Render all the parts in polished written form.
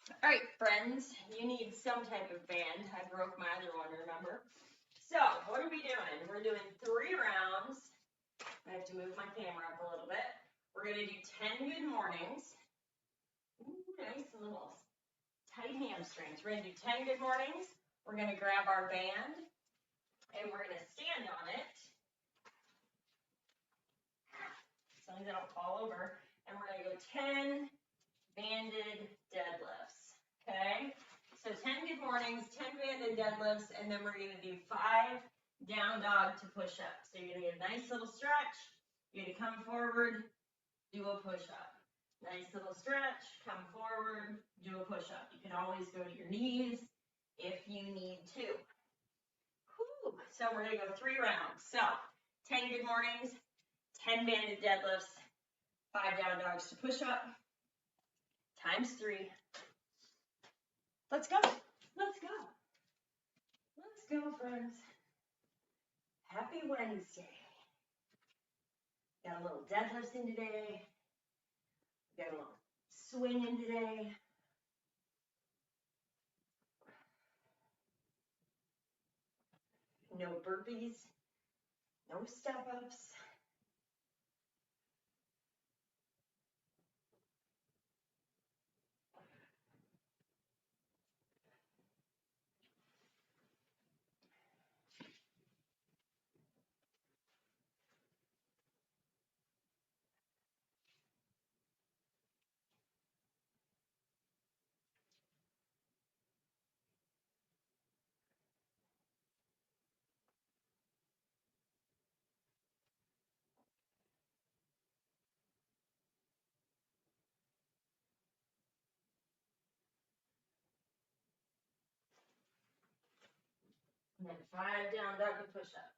All right, friends, you need some type of band. I broke my other one, remember? So, what are we doing? We're doing 3 rounds. I have to move my camera up a little bit. We're going to do 10 good mornings. Ooh, nice and little tight hamstrings. We're going to do 10 good mornings. We're going to grab our band, and we're going to stand on it. As long as I don't fall over. And we're going to go 10 banded deadlifts. Okay? So 10 good mornings, 10 banded deadlifts, and then we're going to do 5 down dog to push up. So you're going to get a nice little stretch. You're going to come forward, do a push up. Nice little stretch, come forward, do a push up. You can always go to your knees if you need to. Whew. So we're going to go 3 rounds. So 10 good mornings, 10 banded deadlifts, 5 down dogs to push up, times 3. Let's go. Let's go. Let's go, friends. Happy Wednesday. Got a little deadlifts in today. Got a little swing in today. No burpees. No step ups. And then 5 down dog to push up.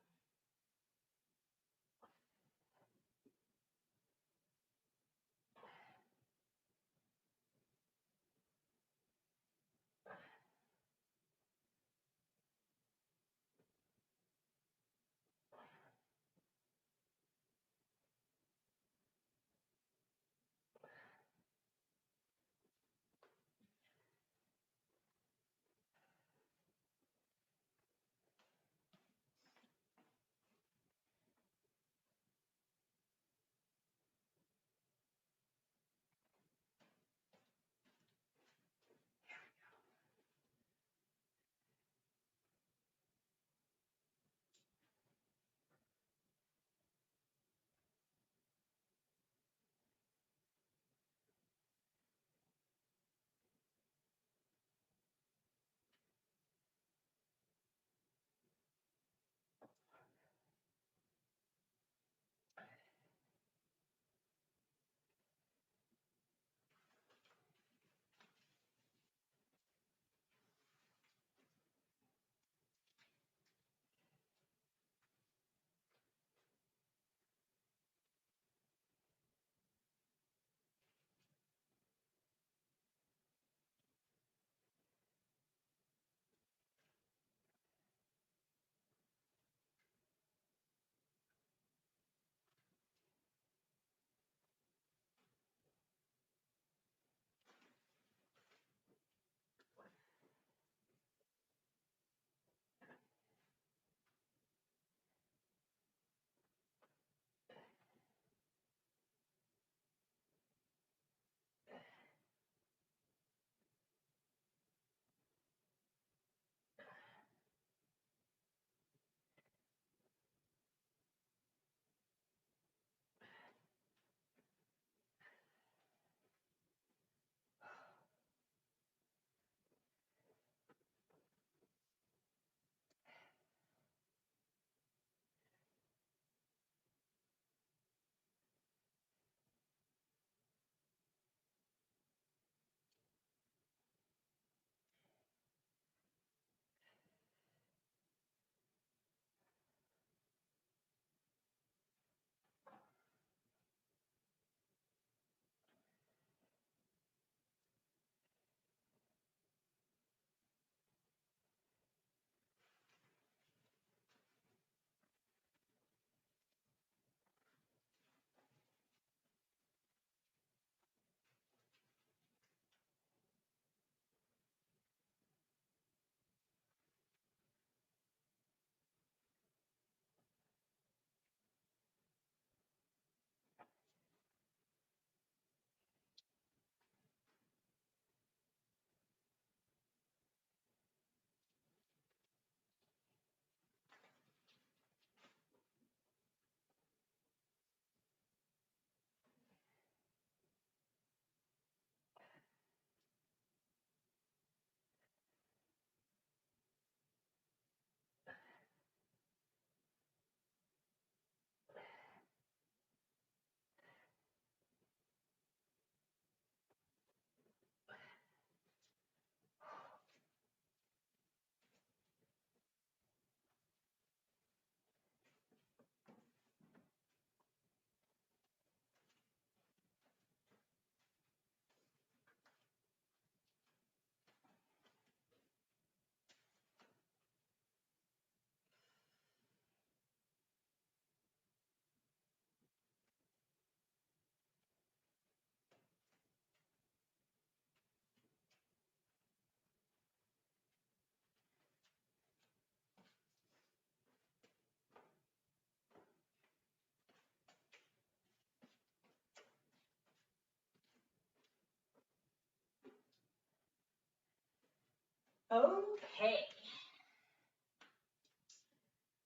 Okay.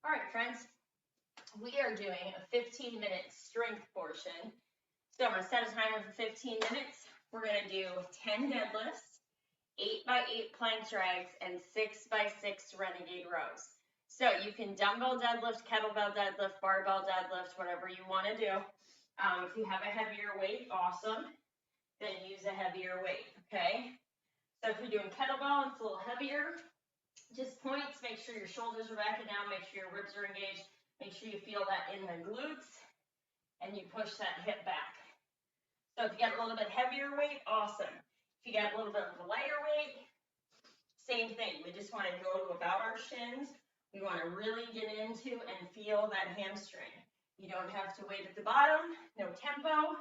All right, friends. We are doing a 15-minute strength portion. So I'm going to set a timer for 15 minutes. We're going to do 10 deadlifts, 8x8 plank drags, and 6x6 renegade rows. So you can dumbbell deadlift, kettlebell deadlift, barbell deadlift, whatever you want to do. If you have a heavier weight, awesome. Then use a heavier weight, okay? So if you're doing kettlebell, it's a little heavier. Just points, make sure your shoulders are back and down, make sure your ribs are engaged, make sure you feel that in the glutes, and you push that hip back. So if you got a little bit heavier weight, awesome. If you got a little bit of a lighter weight, same thing. We just want to go to about our shins. We want to really get into and feel that hamstring. You don't have to wait at the bottom, no tempo,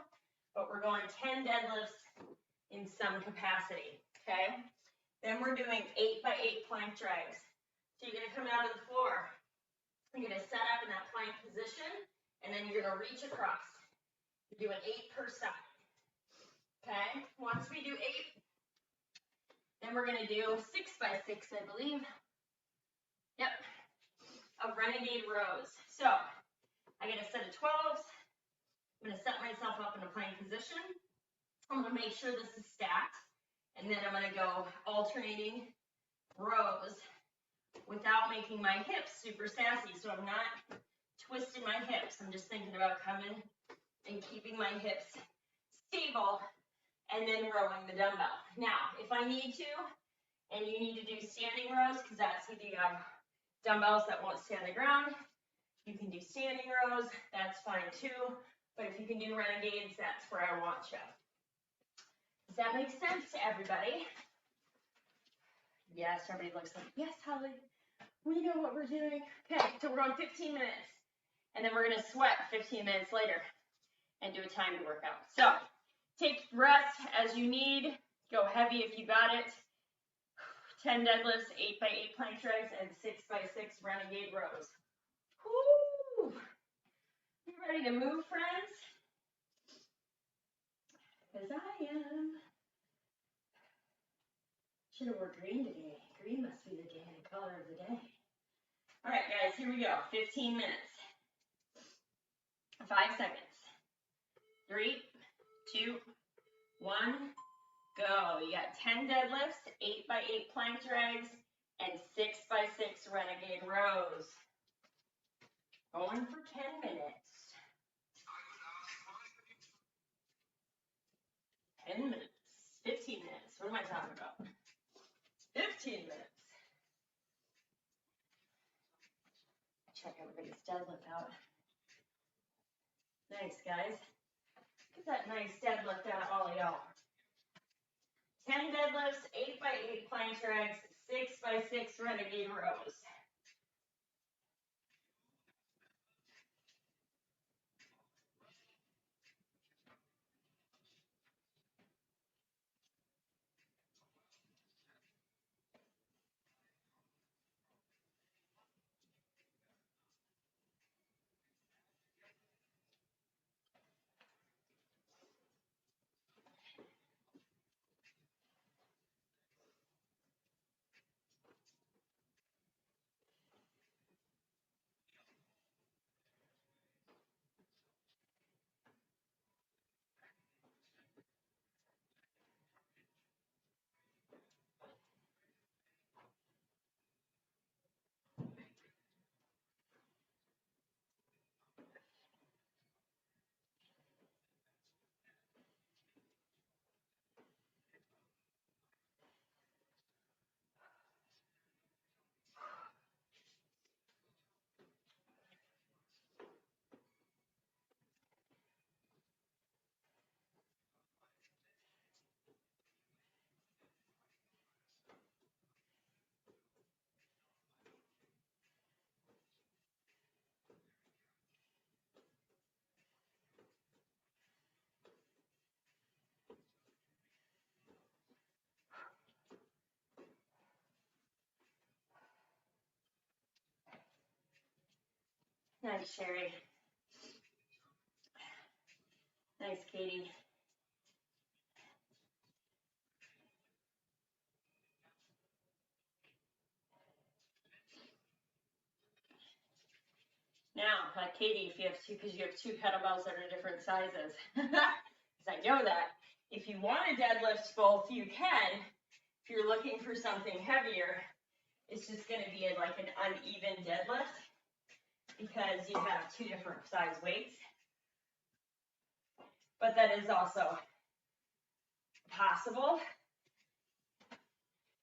but we're going 10 deadlifts in some capacity, okay? Then we're doing 8x8 plank drags. So you're gonna come out of the floor. You're gonna set up in that plank position, and then you're gonna reach across. You're doing 8 per side, okay? Once we do 8, then we're gonna do 6x6, I believe. Yep, of renegade rows. So I get a set of 12s. I'm gonna set myself up in a plank position. I'm gonna make sure this is stacked, and then I'm gonna go alternating rows without making my hips super sassy. So I'm not twisting my hips. I'm just thinking about coming and keeping my hips stable and then rowing the dumbbell. Now, if I need to, and you need to do standing rows, because that's if you have dumbbells that won't stay on the ground, you can do standing rows, that's fine too. But if you can do renegades, that's where I want you. Does that make sense to everybody? Yes, everybody looks like, yes, Holly, we know what we're doing. Okay, so we're going 15 minutes, and then we're gonna sweat 15 minutes later and do a timed workout. So take rest as you need, go heavy if you got it. 10 deadlifts, 8x8 plank drags, and 6x6 renegade rows. Woo! You ready to move, friends? Because I am. Should have worn green today. Green must be the day, color of the day. All right, guys, here we go. 15 minutes. 5 seconds. 3, 2, 1, go. You got 10 deadlifts, 8x8 plank drags, and 6x6 renegade rows. Going for 10 minutes. 10 minutes. 15 minutes. What am I talking about? 15 minutes. Check everybody's deadlift out. Nice, guys. Get that nice deadlift out, all of y'all. 10 deadlifts, 8x8 plank drags, 6x6 renegade rows. Nice, Sherry. Nice, Katie. Now, like Katie, if you have two, because you have two kettlebells that are different sizes, because I know that. If you want to deadlift both, you can. If you're looking for something heavier, it's just going to be like an uneven deadlift because you have two different size weights. But that is also possible.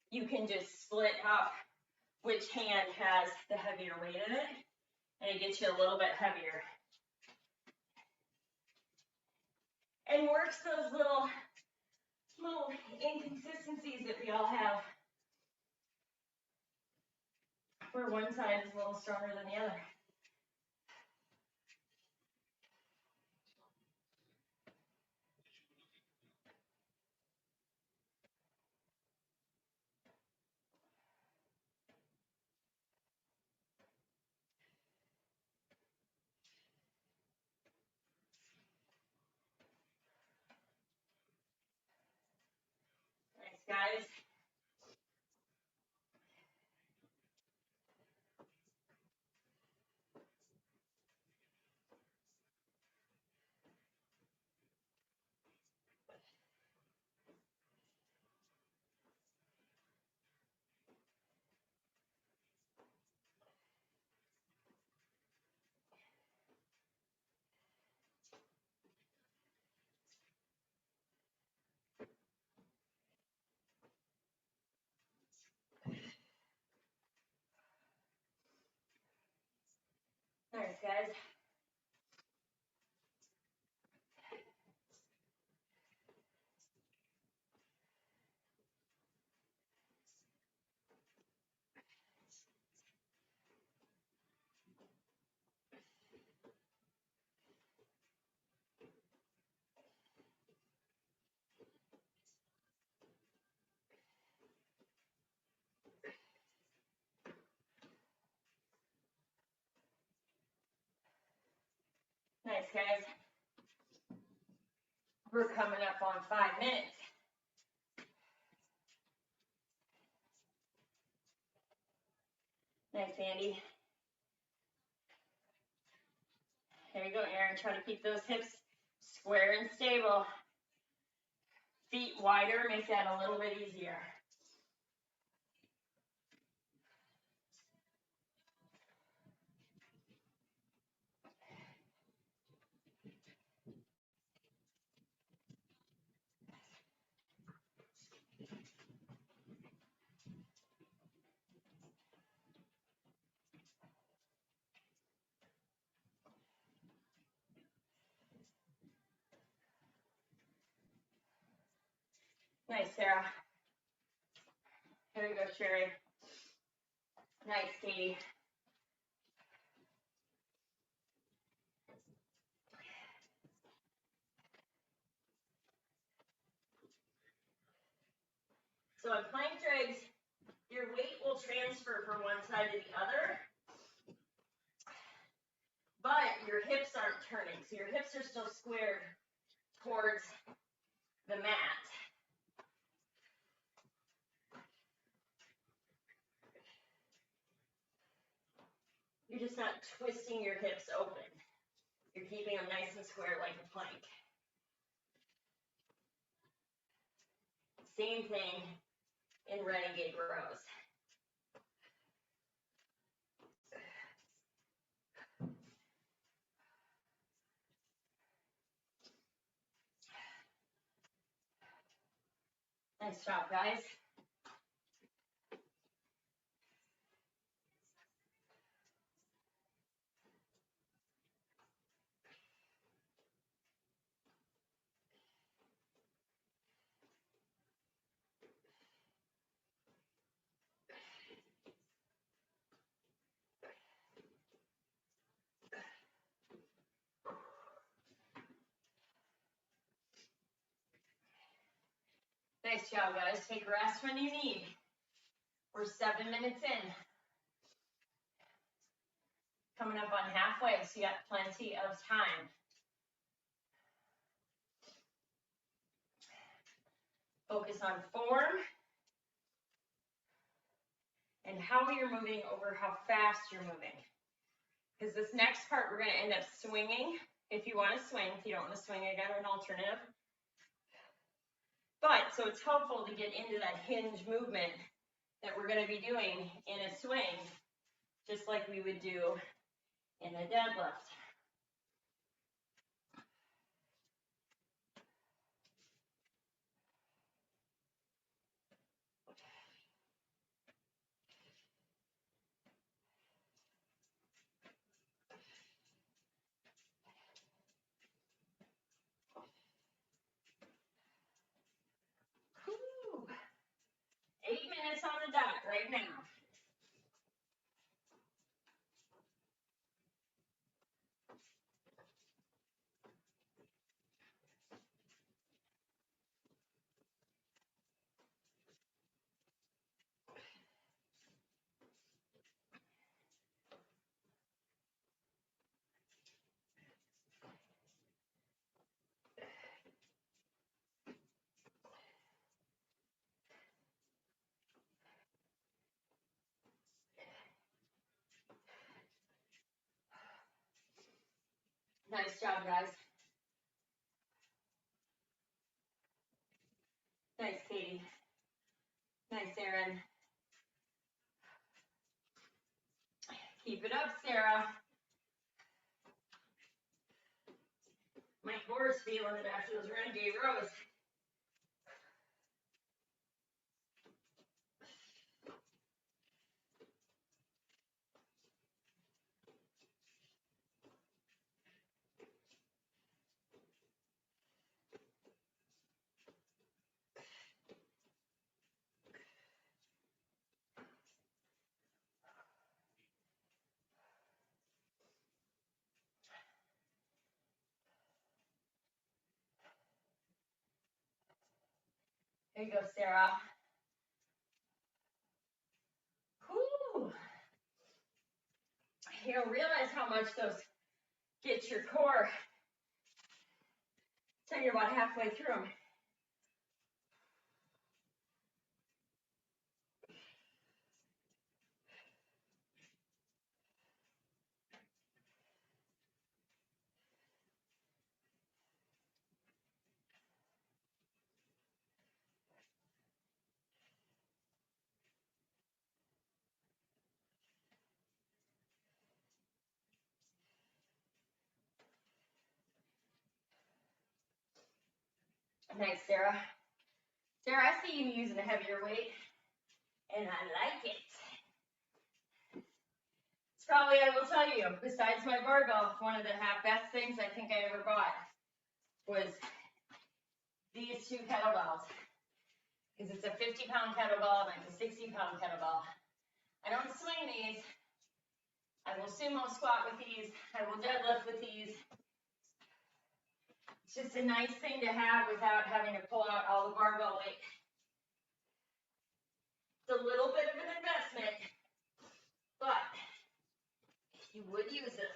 You can just split up which hand has the heavier weight in it, and it gets you a little bit heavier. And works those little inconsistencies that we all have, where one side is a little stronger than the other. Nice, guys. Nice, guys. Nice, guys. We're coming up on 5 minutes. Nice, Andy. There you go, Aaron. Try to keep those hips square and stable. Feet wider, make that a little bit easier. Nice, Sarah. Here we go, Sherry. Nice, Katie. So on plank drags, your weight will transfer from one side to the other, but your hips aren't turning. So your hips are still squared towards the mat. You're just not twisting your hips open. You're keeping them nice and square like a plank. Same thing in renegade rows. Nice job, guys. Nice job, guys. Take rest when you need. We're 7 minutes in. Coming up on halfway, so you got plenty of time. Focus on form and how you're moving over how fast you're moving. Because this next part, we're gonna end up swinging. If you wanna swing, if you don't wanna swing, I got an alternative. But, so it's helpful to get into that hinge movement that we're gonna be doing in a swing, just like we would do in a deadlift. Whew. 8 minutes on the dot right now. Nice job, guys. Nice, Katie. Nice, Aaron. Keep it up, Sarah. My bore's feeling it after those renegade rows. There you go, Sarah. Whew. You don't realize how much those get your core until you're about halfway through them. Nice, Sarah. Sarah, I see you using a heavier weight, and I like it. It's probably, I will tell you, besides my barbell, one of the best things I think I ever bought was these two kettlebells. Because it's a 50-pound kettlebell and like a 60-pound kettlebell. I don't swing these. I will sumo squat with these. I will deadlift with these. It's just a nice thing to have without having to pull out all the barbell weight. It's a little bit of an investment, but you would use it.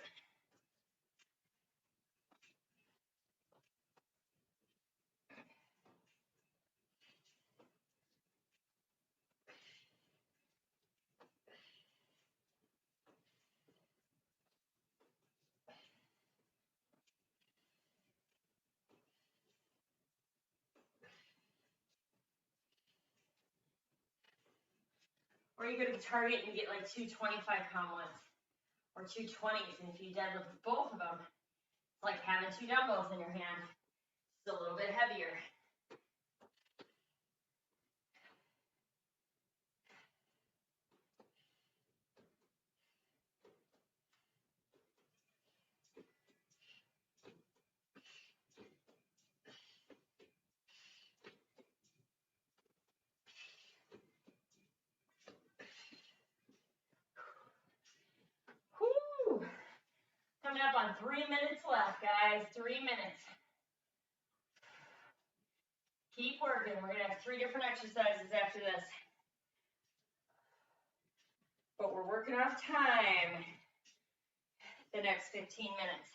Or you go to Target and get like two 25-pound ones or two 20s, and if you deadlift both of them, it's like having two dumbbells in your hand. It's a little bit heavier. Whoo! Coming up on 3 minutes left, guys. 3 minutes. Keep working. We're going to have 3 different exercises after this. But we're working off time the next 15 minutes.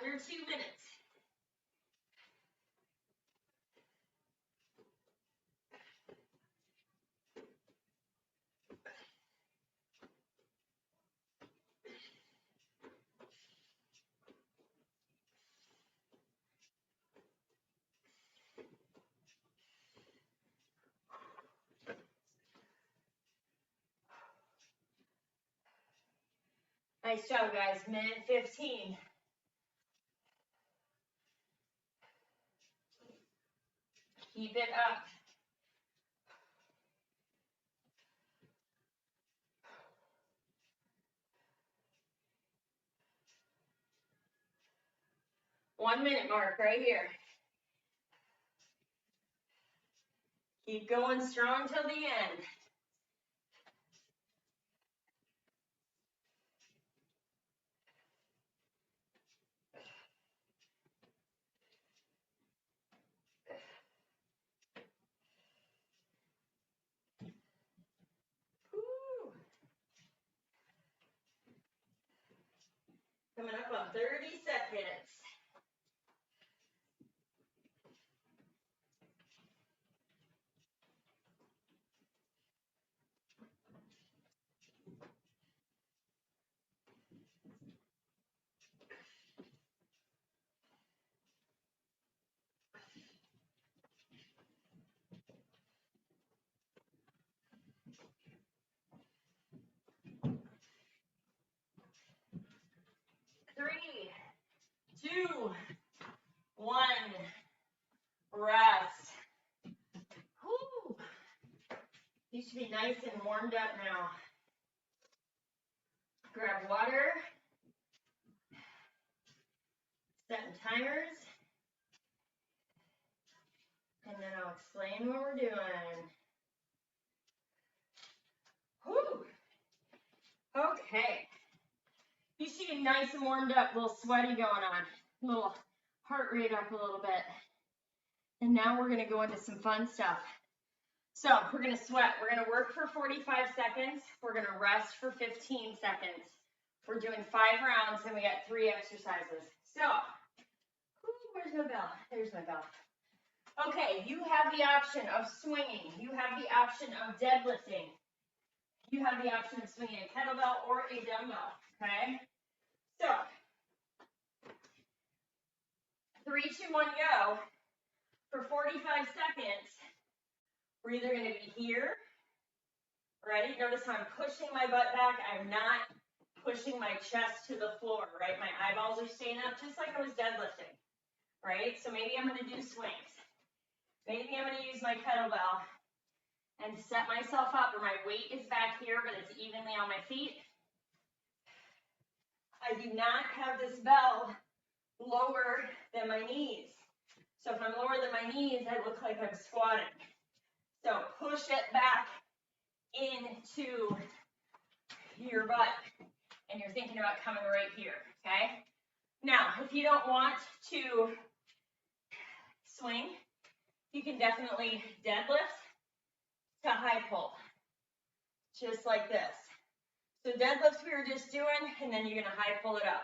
under 2 minutes. Nice job, guys. Minute 15. Keep it up. One minute mark right here. Keep going strong till the end. Woo. Coming up on 30 seconds. Three, two, one. Rest. Whew. You should be nice and warmed up now. Grab water. Setting timers. And then I'll explain what we're doing. Whew. Okay. You should be nice and warmed up, a little sweaty going on, a little heart rate up a little bit. And now we're gonna go into some fun stuff. So we're gonna sweat. We're gonna work for 45 seconds. We're gonna rest for 15 seconds. We're doing 5 rounds and we got 3 exercises. So, where's my bell? There's my bell. Okay, you have the option of swinging. You have the option of deadlifting. You have the option of swinging a kettlebell or a dumbbell, okay? So, 3, 2, 1, go. For 45 seconds, we're either gonna be here, ready? Notice how I'm pushing my butt back. I'm not pushing my chest to the floor, right? My eyeballs are staying up just like I was deadlifting, right? So maybe I'm gonna do swings. Maybe I'm gonna use my kettlebell and set myself up where my weight is back here, but it's evenly on my feet. I do not have this bell lower than my knees. So if I'm lower than my knees, I look like I'm squatting. So push it back into your butt. And you're thinking about coming right here, okay? Now, if you don't want to swing, you can definitely deadlift to high pull, just like this. So deadlifts we were just doing, and then you're gonna high pull it up.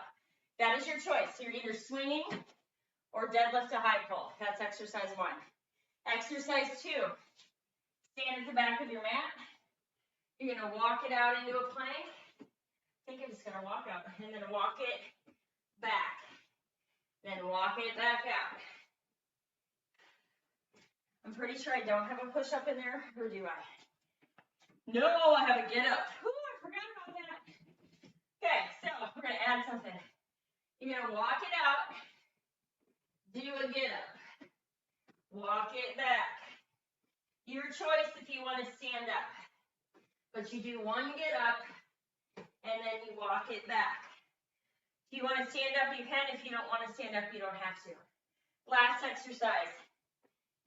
That is your choice. So you're either swinging or deadlift to high pull. That's exercise 1. Exercise 2, stand at the back of your mat. You're gonna walk it out into a plank. I think I'm just gonna walk out and then walk it back. Then walk it back out. I'm pretty sure I don't have a push up in there, or do I? No, I have a get up. Ooh, I forgot about that. Okay, so we're gonna add something. You're gonna walk it out, do a get up, walk it back. Your choice if you want to stand up, but you do one get up and then you walk it back. If you want to stand up, you can. If you don't want to stand up, you don't have to. Last exercise.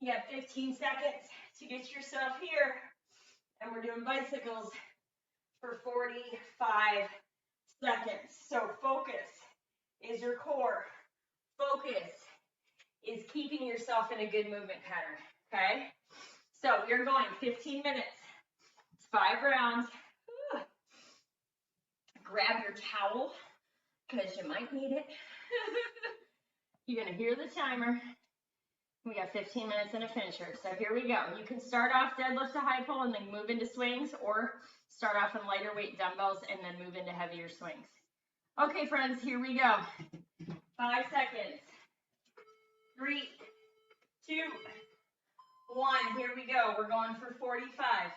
You have 15 seconds to get yourself here, and we're doing bicycles for 45 seconds. So focus is your core. Focus is keeping yourself in a good movement pattern, okay? So you're going 15 minutes. It's 5 rounds. Grab your towel, because you might need it. You're gonna hear the timer. We got 15 minutes and a finisher. So here we go. You can start off deadlift to high pull and then move into swings, or start off in lighter weight dumbbells and then move into heavier swings. Okay, friends, here we go. 5 seconds. 3, 2, 1. Here we go. We're going for 45.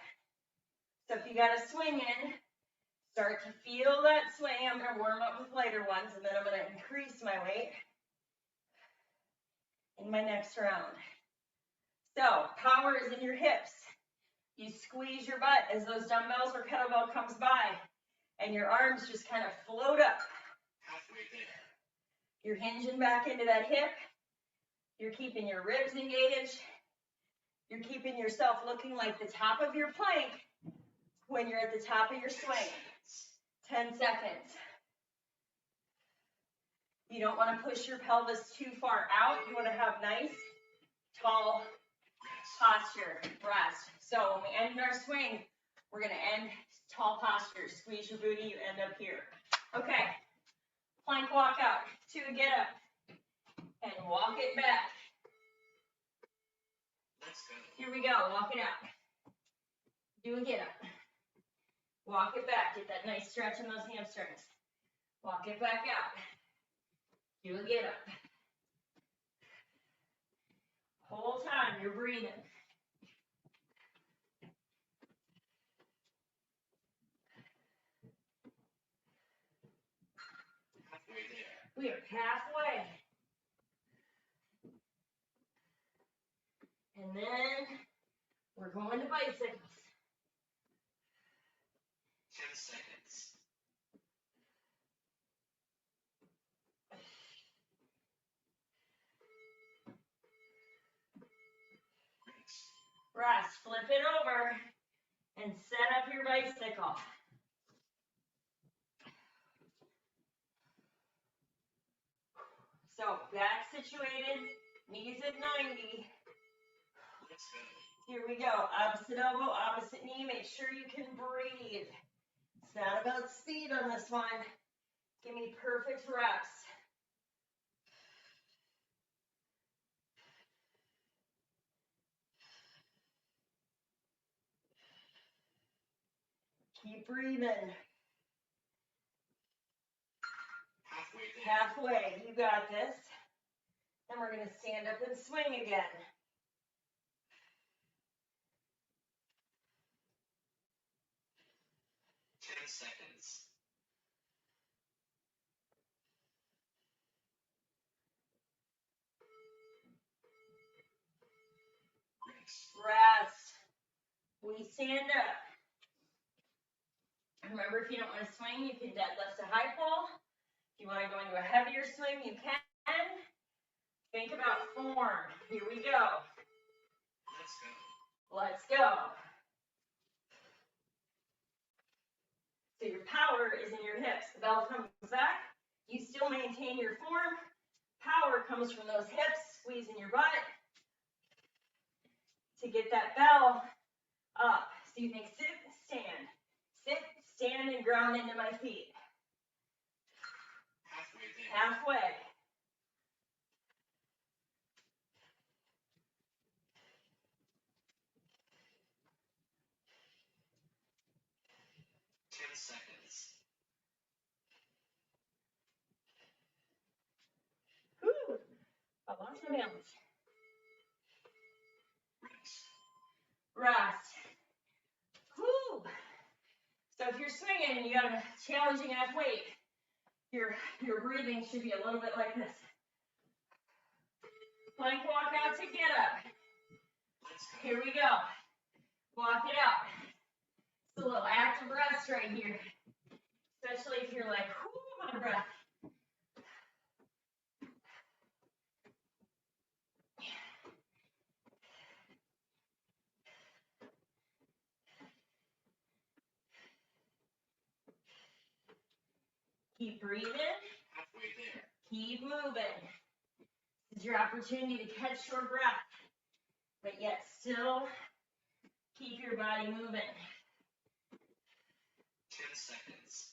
So if you got a swing in, start to feel that swing. I'm going to warm up with lighter ones, and then I'm going to increase my weight in my next round. So power is in your hips. You squeeze your butt as those dumbbells or kettlebell comes by, and your arms just kind of float up. Halfway there. You're hinging back into that hip. You're keeping your ribs engaged. You're keeping yourself looking like the top of your plank when you're at the top of your swing. 10 seconds. You don't want to push your pelvis too far out. You want to have nice, tall posture, rest. So when we end our swing, we're going to end tall posture. Squeeze your booty, you end up here. Okay, plank walk out to a get up and walk it back. Let's go. Here we go, walk it out. Do a get up. Walk it back, get that nice stretch in those hamstrings. Walk it back out. Do a get up. Whole time you're breathing. Halfway there. We are halfway. And then we're going to bicycles. 10 seconds. Rest, flip it over and set up your bicycle. So back situated, knees at 90. Let's go. Here we go, opposite elbow, opposite knee. Make sure you can breathe. It's not about speed on this one. Give me perfect reps. Keep breathing. Halfway there. Halfway, you got this. Then we're gonna stand up and swing again. Seconds. Rest. We stand up. Remember, if you don't want to swing, you can deadlift to high pull. If you want to go into a heavier swing, you can. Think about form. Here we go. Let's go. Let's go. So your power is in your hips. The bell comes back. You still maintain your form. Power comes from those hips, squeezing your butt to get that bell up. So you think sit, stand. Sit, stand, and ground into my feet. Halfway there. Halfway. Seconds. Whew. I lost my balance. Rest. Whew. So if you're swinging and you got a challenging enough weight, your breathing should be a little bit like this. Plank walk out to get up. Here we go. Walk it out. It's a little active rest right here. Especially if you're like, whoo, my breath. Keep breathing. Halfway there. Keep moving. This is your opportunity to catch your breath, but yet still keep your body moving. 10 seconds.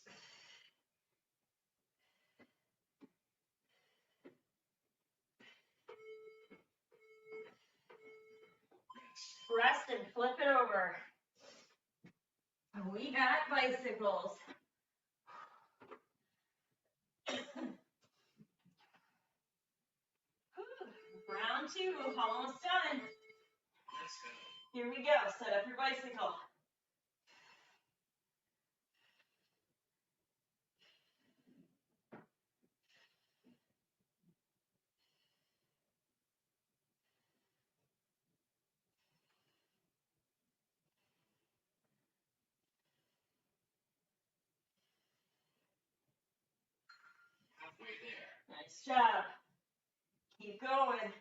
Rest and flip it over. We got bicycles. Round 2, almost done. Let's go. Here we go, set up your bicycle. Halfway there. Nice job. Keep going.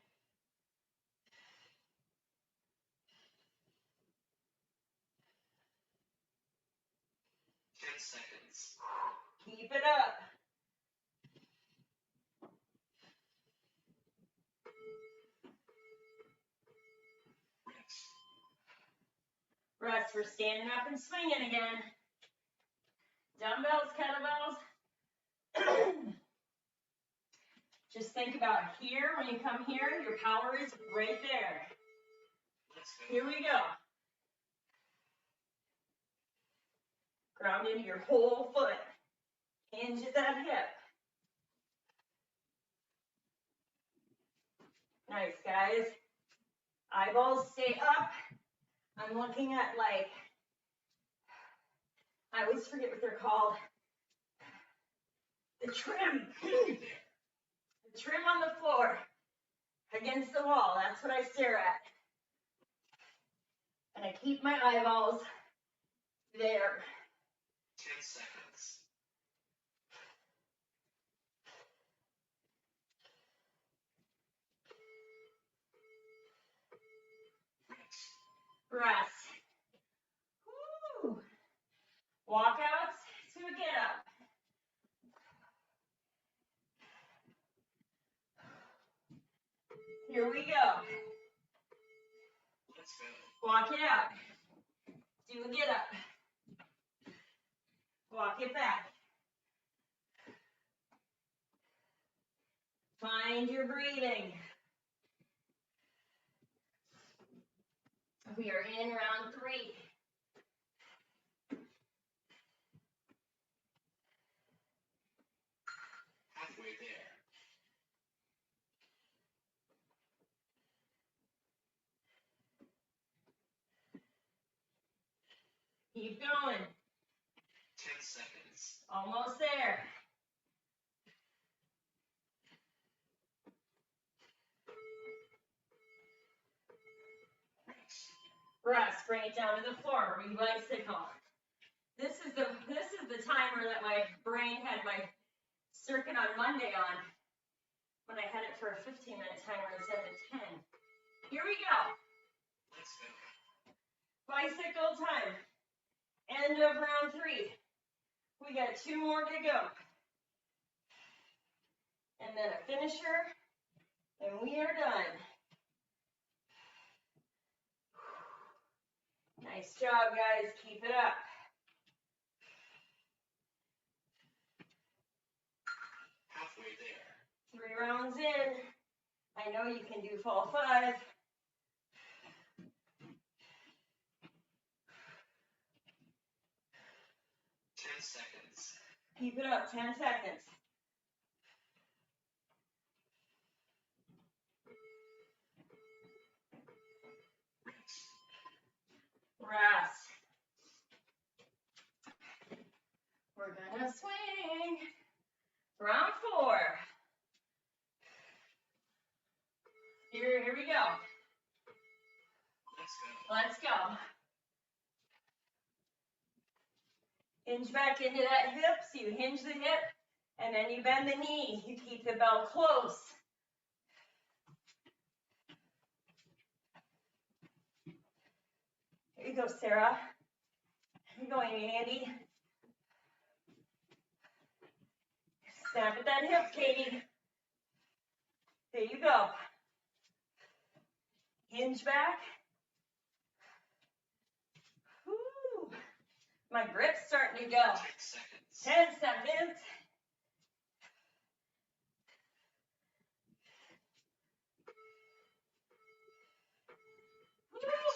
Seconds. Keep it up. Rest. Rest for standing up and swinging again. Dumbbells, kettlebells. Just think about here, when you come here, your power is right there. Let's go. Here we go. Ground into your whole foot. Hinge at that hip. Nice, guys. Eyeballs stay up. I'm looking at like, I always forget what they're called. The trim. Halfway there. The trim on the floor. Against the wall. That's what I stare at. And I keep my eyeballs there. 10 seconds. Rest. Rest. Woo. Walkouts to a get up. Here we go. Let's go. Walk it out. Do a get up. Walk it back. Find your breathing. We are in round 3. Halfway there. Keep going. 10 seconds. Almost there. Rest. Rest. Bring it down to the floor. Re-bicycle. This is the timer that my brain had my circuit on Monday on when I had it for a 15-minute timer instead of a 10. Here we go. Let's go. Bicycle time. End of round 3. We got 2 more to go. And then a finisher, and we are done. Nice job, guys. Keep it up. Halfway there. 3 rounds in. I know you can do fall 5. 10 seconds. Keep it up. 10 seconds. Rest. Rest. We're gonna swing. Round 4. Here we go. Let's go. Let's go. Hinge back into that hip. So you hinge the hip, and then you bend the knee. You keep the bell close. Here you go, Sarah. Here you go, Amy Andy. Snap at that hip, Katie. There you go. Hinge back. Woo. My grip's starting to go. 10 seconds. 10 seconds.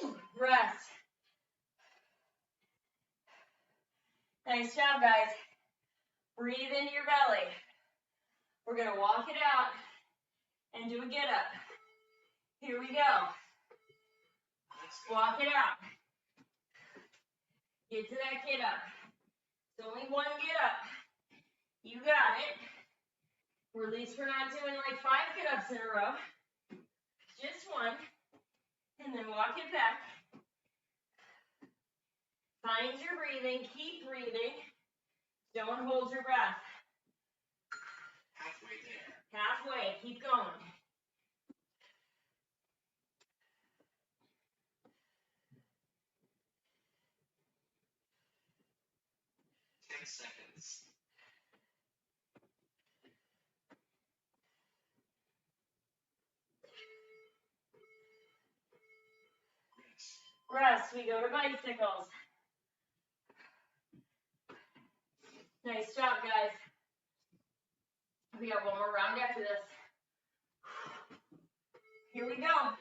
Woo. Nice job, guys. Breathe into your belly. We're gonna walk it out and do a get up. Here we go. Walk it out. Get to that get up. It's only one get up. You got it. Or at least we're not doing like 5 get ups in a row. Just one. And then walk it back. Find your breathing. Keep breathing. Don't hold your breath. Halfway there. Halfway. Keep going. Seconds. Rest. We go to bicycles. Nice job, guys. We got one more round after this. Here we go.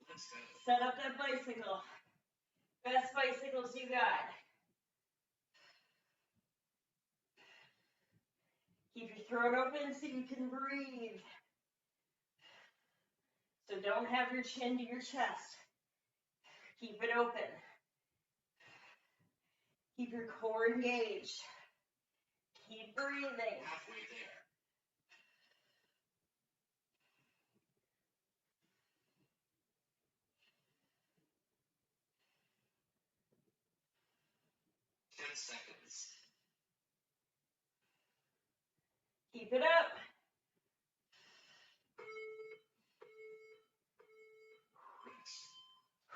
Let's go. Set up that bicycle. Best bicycles you got. Keep your throat open so you can breathe. So don't have your chin to your chest. Keep it open. Keep your core engaged. Keep breathing. Halfway there. Seconds. Keep it up.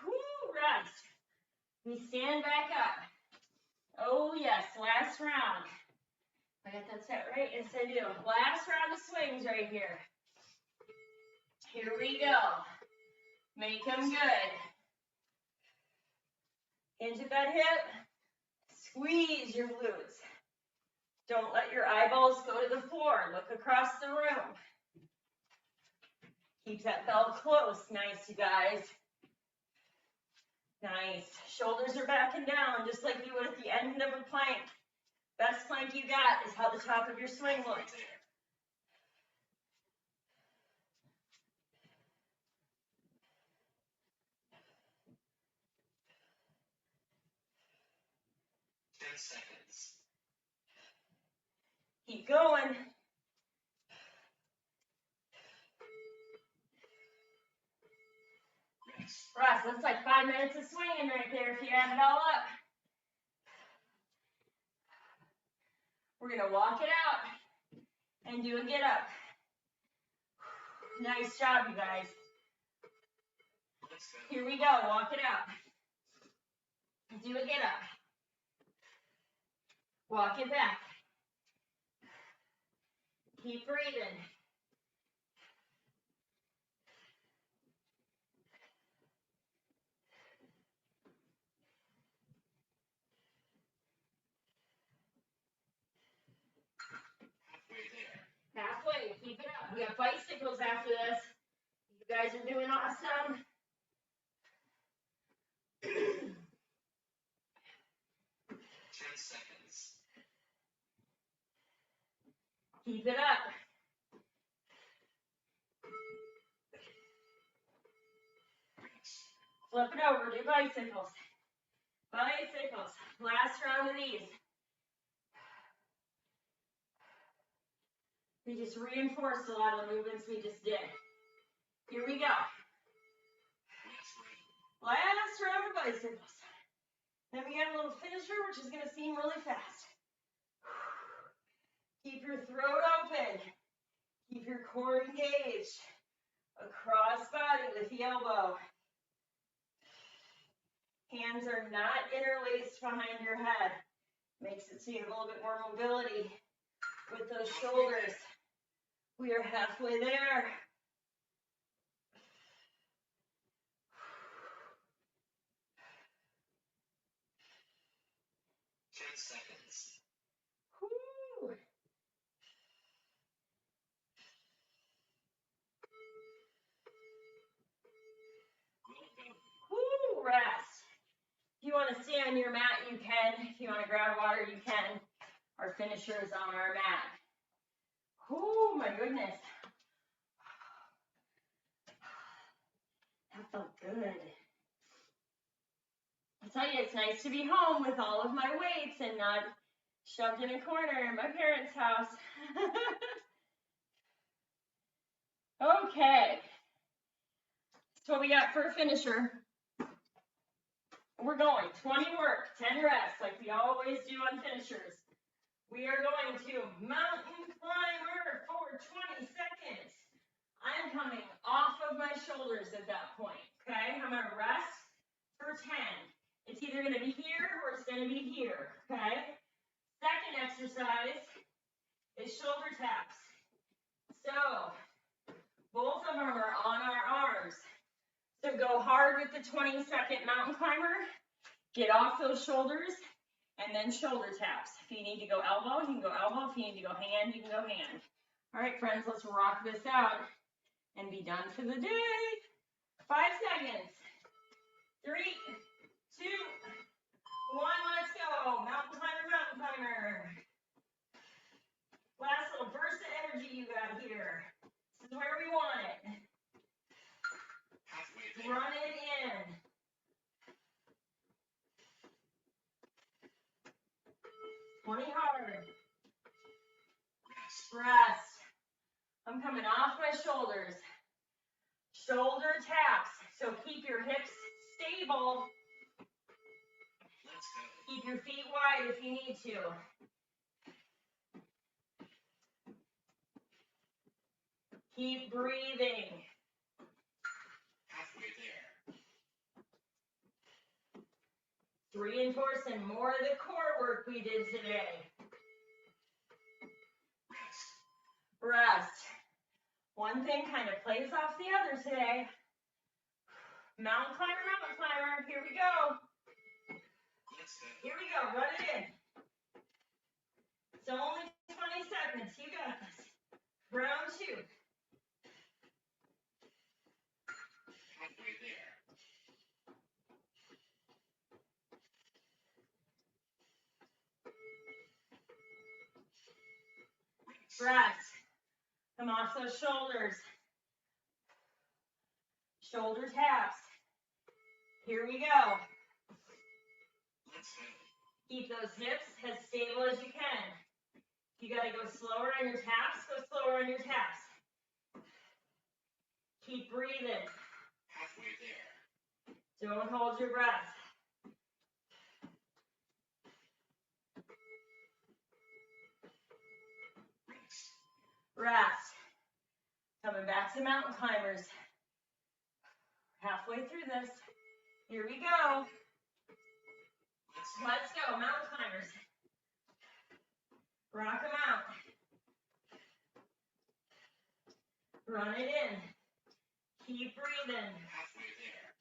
Whoo, rest. We stand back up. Oh yes, last round. I got that set right? Yes, I do. Last round of swings right here. Here we go. Make them good. Hinge at that hip. Squeeze your glutes. Don't let your eyeballs go to the floor. Look across the room. Keep that bell close. Nice, you guys. Nice. Shoulders are back and down, just like you would at the end of a plank. Best plank you got is how the top of your swing looks. 10 seconds. Keep going. Rest. That's like 5 minutes of swinging right there if you add it all up. We're going to walk it out and do a get up. Nice job, you guys. Here we go. Walk it out. Do a get up. Walk it back. Keep breathing. Halfway, keep it up. We have bicycles after this. You guys are doing awesome. 10 seconds. Keep it up. Flip it over, do bicycles. Bicycles. Last round of these. We just reinforced a lot of the movements we just did. Here we go. Last round of bicycles. Then we got a little finisher, which is going to seem really fast. Keep your throat open. Keep your core engaged. Across body with the elbow. Hands are not interlaced behind your head. Makes it so you have a little bit more mobility with those shoulders. We are halfway there. Seconds. Woo. Woo, rest. If you want want to stay on your mat, you can. If you want to grab water, you can. Our finisher is on our mat. Oh my goodness. That felt good. I tell you, it's nice to be home with all of my weights and not shoved in a corner in my parents' house. Okay. So what we got for a finisher. We're going 20 work, 10 rests, like we always do on finishers. We are going to mountain climber for 20 seconds. I'm coming off of my shoulders at that point, okay? I'm gonna rest for 10. It's either gonna be here or it's gonna be here, okay? Second exercise is shoulder taps. So, both of them are on our arms. So go hard with the 20-second mountain climber, get off those shoulders, and then shoulder taps. If you need to go elbow, you can go elbow. If you need to go hand, you can go hand. All right, friends, let's rock this out and be done for the day. 5 seconds. 3, 2, 1, let's go. Mountain climber, mountain climber. Last little burst of energy you got here. This is where we want it. Run it in. 20 hard. Rest. I'm coming off my shoulders. Shoulder taps. So keep your hips stable. Keep your feet wide if you need to. Keep breathing. Halfway there. Reinforcing more of the core work we did today. Rest. One thing kind of plays off the other today. Mountain climber, mountain climber. Here we go. Here we go. Run it in. It's only 20 seconds. You got this. Round 2. Halfway there. Rest. Come off those shoulders. Shoulder taps. Here we go. Keep those hips as stable as you can. If you gotta go slower on your taps, go slower on your taps. Keep breathing. Halfway there. Don't hold your breath. Rest. Coming back to mountain climbers. Halfway through this. Here we go. Let's go, mountain climbers. Rock them out. Run it in. Keep breathing. Halfway there.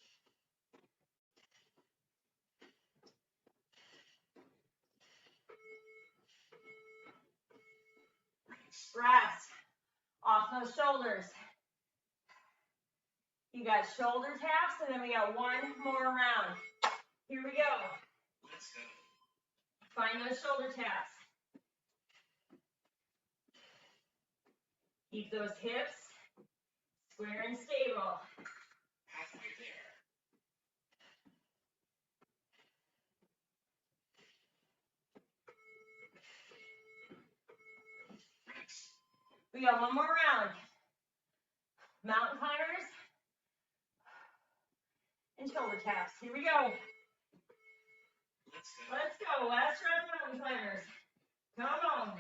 Rest. Off those shoulders. You got shoulder taps, and then we got one more round. Here we go. Let's go. Find those shoulder taps. Keep those hips square and stable. Halfway there. We got one more round. Mountain climbers and shoulder taps. Here we go. Let's go. Let's go. Last round of mountain climbers. Come on.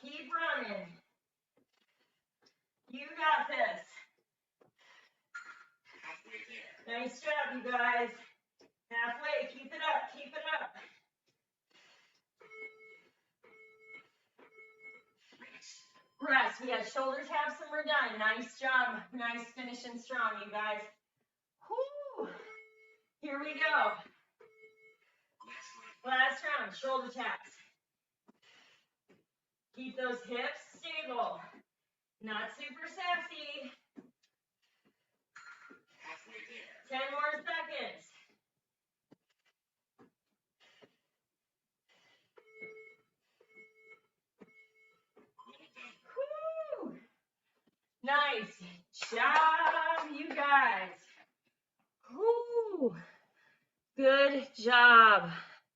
Keep running. You got this. Halfway there. Nice job, you guys. Halfway. Keep it up. Keep it up. Rest. We got shoulder taps and we're done. Nice job. Nice finishing strong, you guys. Whoo. Here we go. Last round. Shoulder taps. Keep those hips stable. Not super sassy. Halfway there. 10 more seconds. job, you guys. Whew. Good job.